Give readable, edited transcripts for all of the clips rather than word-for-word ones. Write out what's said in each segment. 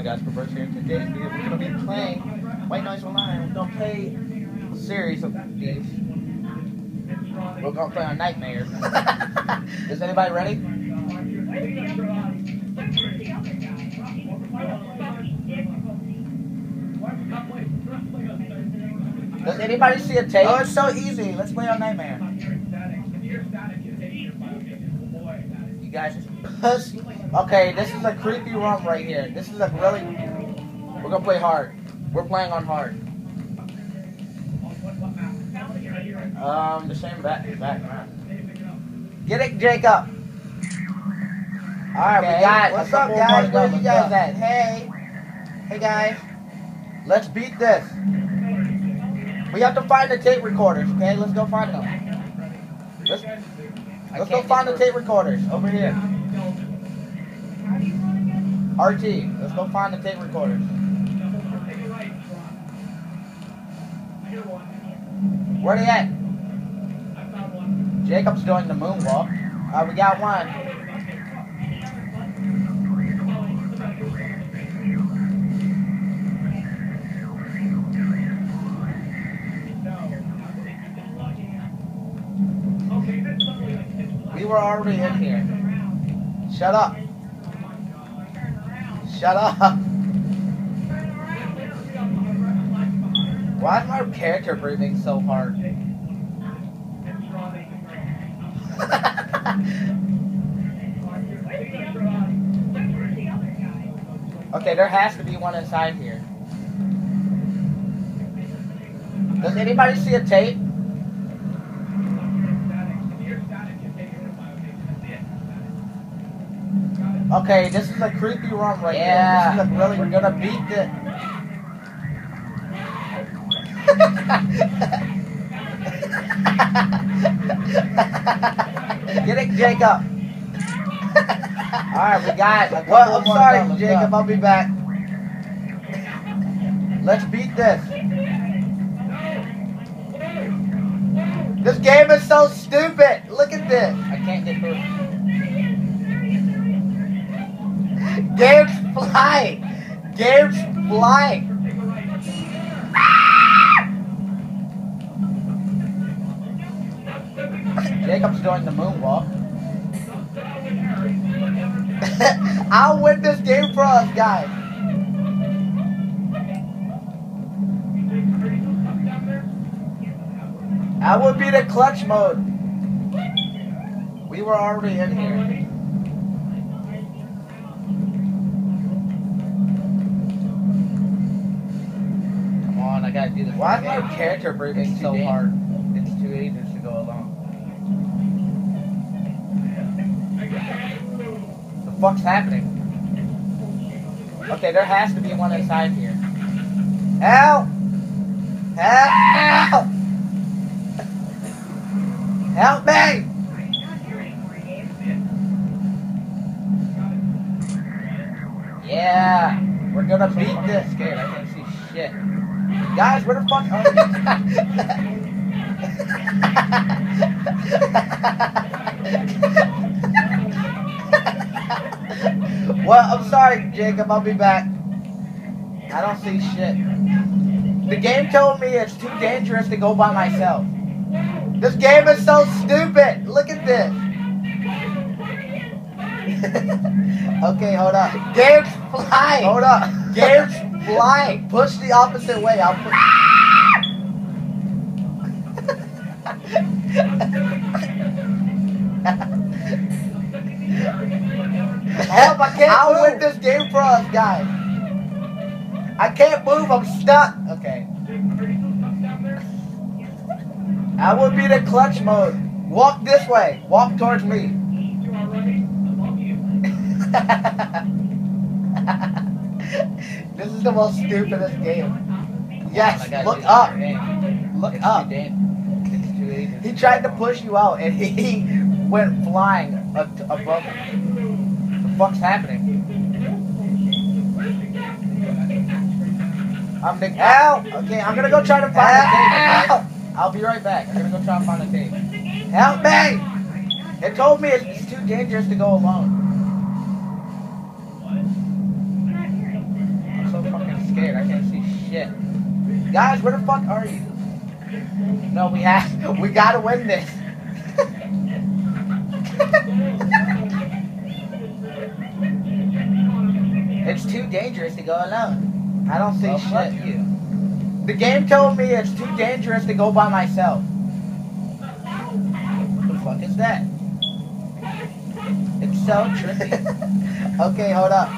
guys, for first here today. We're going to be playing White Noise Online. We're going to play a series of these. We're going to play on Nightmare. Is anybody ready? Does anybody see a tape? Oh, it's so easy. Let's play on Nightmare. You guys just pussy. Okay, this is a creepy room right here. This is a really... We're going to play hard. We're playing on hard. The same background. Get it, Jacob. Alright, okay. We got... What's up, guys? Where you guys at? Hey. Hey, guys. Let's beat this. We have to find the tape recorders, okay? Let's go find them. Let's go find the tape recorders over here. RT, let's go find the tape recorders. Where they at? Jacob's doing the moonwalk. We got one. We were already in here. Shut up. Shut up. Why is my character breathing so hard? Okay, there has to be one inside here. Does anybody see a tape? Okay, this is a creepy room right here. This is a really... We're gonna beat the... Get it, Jacob. Alright, we got a couple I'm sorry, Jacob. I'll be back. Let's beat this. This game is so stupid. Look at this. I can't get through. Game's flying. Game's flying. Jacob's doing the moonwalk. I'll win this game for us, guys. I would be the clutch mode. We were already in here. Come on, I gotta do this. Why is my character breathing so hard? It's too dangerous to go alone. The fuck's happening? Okay, there has to be one inside here. Help! Help! Help me! Yeah, we're gonna beat this. Scared, I can't see shit. Guys, where the fuck are you? Well, I'm sorry, Jacob. I'll be back. I don't see shit. The game told me it's too dangerous to go by myself. This game is so stupid. Look at this. Okay, hold up. Game's flying. Hold up. Game's flying. Push the opposite way. I'll push. Help, I can't I'll win this game for us, guys. I can't move, I'm stuck. Okay. I would be the clutch mode. Walk this way. Walk towards me. This is the most stupidest game. Yes, look up. Look up. He tried to push you out and he went flying above him. What the fuck's happening? I'm big out. Okay, I'm gonna go try to find the tape. Okay? I'll be right back. I'm gonna go try to find the tape. Help me! It told me it's too dangerous to go alone. shit. Guys, where the fuck are you? No, we gotta win this. It's too dangerous to go alone. I don't see shit. Fuck you. The game told me it's too dangerous to go by myself. What the fuck is that? It's so trippy. Okay, hold up.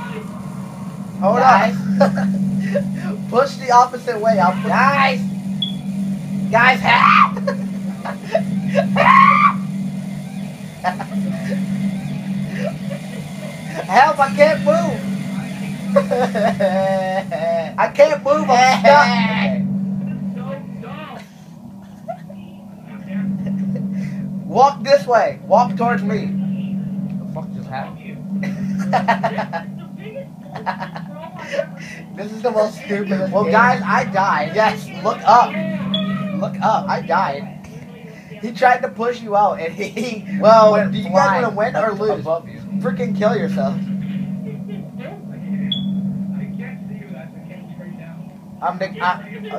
Hold up. Push the opposite way. Guys! Guys, help! Help, I can't move! I can't move, I'm stuck! Walk this way. Walk towards me. What the fuck just happened? This is the most stupidest game. Guys, I died. Yes, look up. Look up. I died. He tried to push you out, and he well, do you guys want to win or lose? Above you. Freaking kill yourself.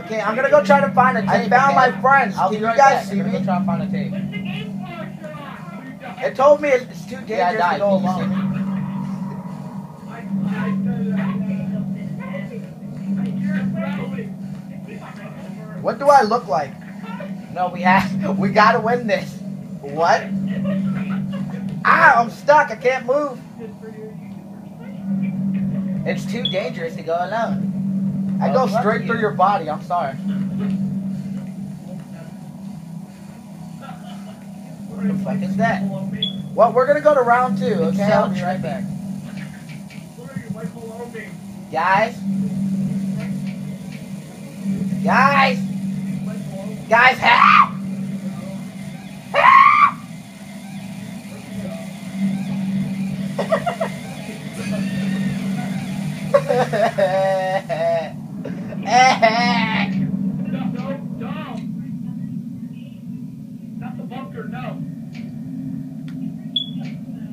Okay, I'm gonna go try to find a tape. I found my friends. Can you guys see me? Go try to find a tape. It told me it's too dangerous to go alone. What do I look like? No, we gotta win this. What? Ah, I'm stuck. I can't move. It's too dangerous to go alone. I go straight through your body. I'm sorry. What the fuck is that? Well, we're gonna go to round 2. Okay, I'll be right back. Guys. Guys. Guys, help! Help! No. Not the bunker, no.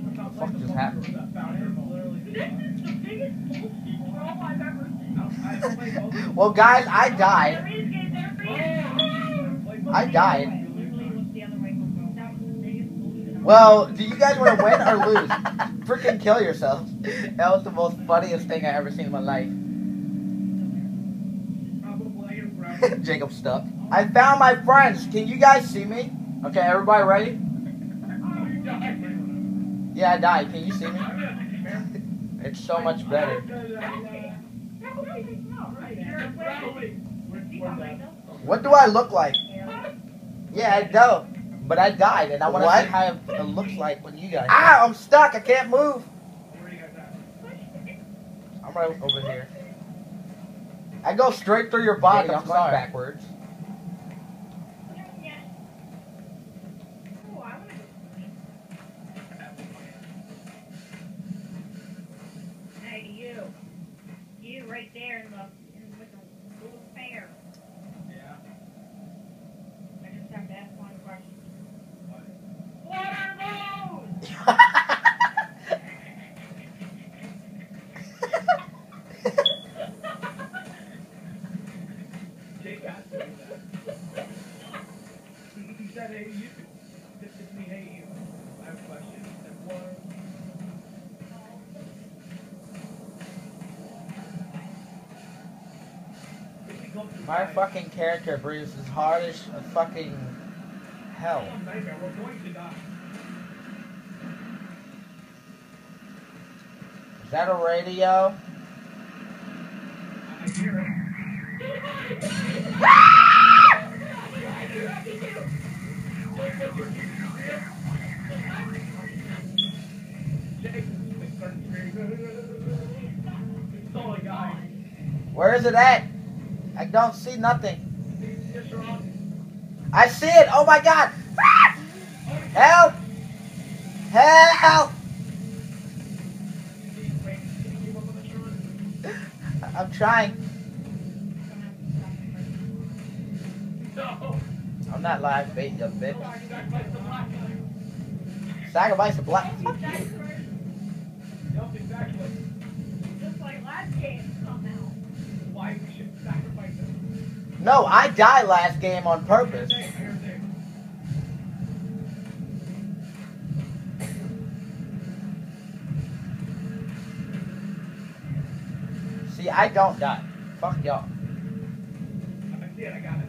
What the fuck just happened? Well, guys, I died. I died. Well, do you guys want to win or lose? Freaking kill yourself. That was the most funniest thing I ever seen in my life. Jacob's stuck. I found my friends. Can you guys see me? Okay, everybody ready? Yeah, I died. Can you see me? It's so much better. What do I look like? Yeah, I don't. But I died, and I want to see how it looks like when you guys. Ah, I'm stuck. I can't move. I'm right over here. I go straight through your body. I'm going backwards. Hey, you right there with the blue hair. Yeah. I just have to ask one question. What are those? Jake asked me that. He said, hey, you. This is me, hey, you. I have a question. He said, what? My fucking character breathes as hard as fucking hell. We're going to die. Is that a radio? I hear it. Where is it at? I don't see nothing. I see it! Oh my god! Help! Help! I'm trying. I'm not live bait, you bitch. Sacrifice the black. Just like last game somehow. Why we should sacrifice No, I died last game on purpose. See, I don't die. Fuck y'all. I see it, I got it.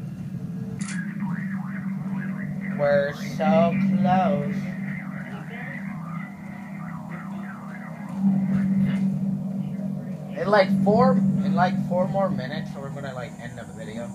We're so close. In like four more minutes, we're gonna like end the video.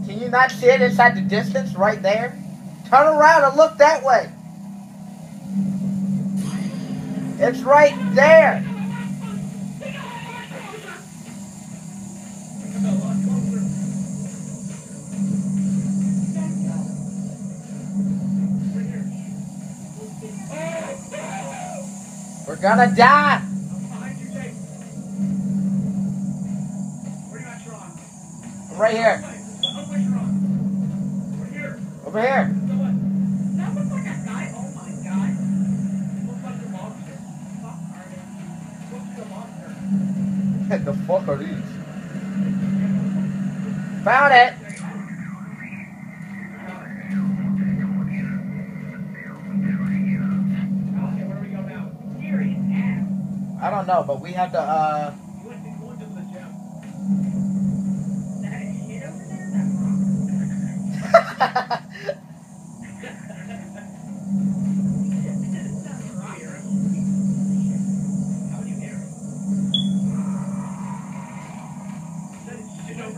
Can you not see it inside the distance right there? Turn around and look that way. It's right there. We're gonna die. Right here. Over here. That looks like a guy. Oh my god. Looks like a monster. Fuck, Arden. Looks like a monster. What the fuck are these? Found it. Okay, where do we go now? Serious ass. I don't know, but we have to You went to the gym. That shit over there? That rock? How do you hear it?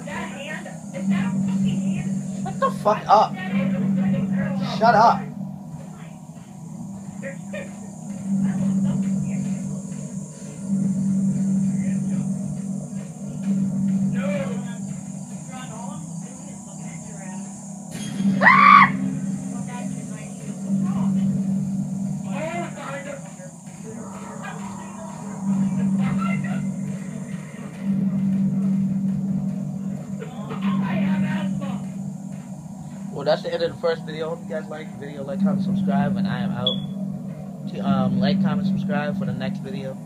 That hand? Is that a fucking hand? Shut the fuck up. Shut up. Well, that's the end of the first video. Hope you guys like the video. Like, comment, subscribe, and I am out. Like, comment, subscribe for the next video.